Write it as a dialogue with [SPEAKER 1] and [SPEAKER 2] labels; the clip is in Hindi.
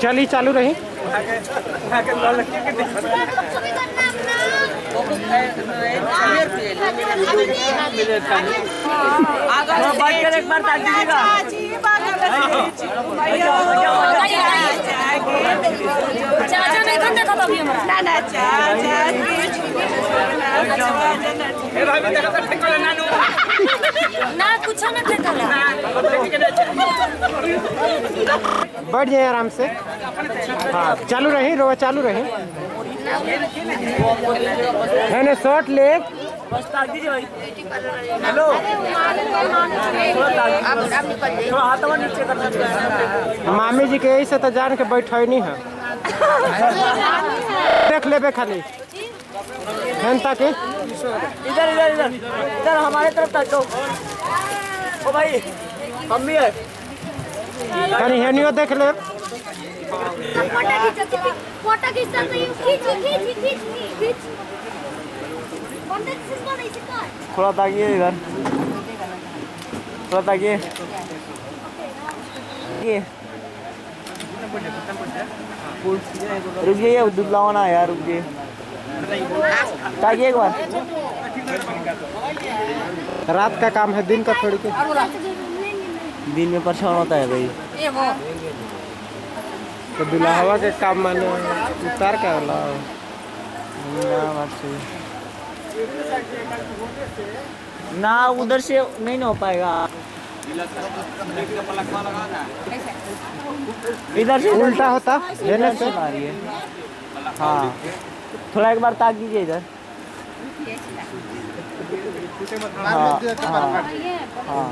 [SPEAKER 1] चली चालू रही।
[SPEAKER 2] एक बार ताक दीजिएगा।
[SPEAKER 3] चाचा नहीं करते था अभी हमारा
[SPEAKER 2] ना ना चाचा
[SPEAKER 3] ना कुछ ना ठेका
[SPEAKER 1] बैठ जाए आराम से। हाँ चालू रही, रोवा चालू रही। है ना शॉर्ट लेग।
[SPEAKER 2] बस ताक दीजिए भाई। हेलो थोड़ा हाथ नीचे कर सकते हैं।
[SPEAKER 1] मामी जी के यही से तो जान के बैठे नहीं है। देख लेबे खाली हेन तक
[SPEAKER 2] इधर इधर इधर इधर हमारे तरफ ताको। ओ भाई हम भी है।
[SPEAKER 1] कहीं हेनियो देख ले।
[SPEAKER 3] फोटो खींचता तो खींच खींच खींच खींच
[SPEAKER 2] थोड़ा ताकिए इधर, थोड़ा ताकिए। रुक जाइए, दुबला होना यार, रुक जाइए। ताकिए एक बार।
[SPEAKER 1] रात का काम है, दिन का थोड़ी के।
[SPEAKER 2] दिन में परेशान होता है भाई।
[SPEAKER 1] तो दुल्हवा के काम माने उतार के वाला
[SPEAKER 2] ना, उधर से नहीं ना हो पाएगा। इधर से
[SPEAKER 1] उल्टा होता हेने से।
[SPEAKER 2] आ रही है। हाँ थोड़ा एक बार ताक दीजिए इधर। हाँ हाँ हाँ।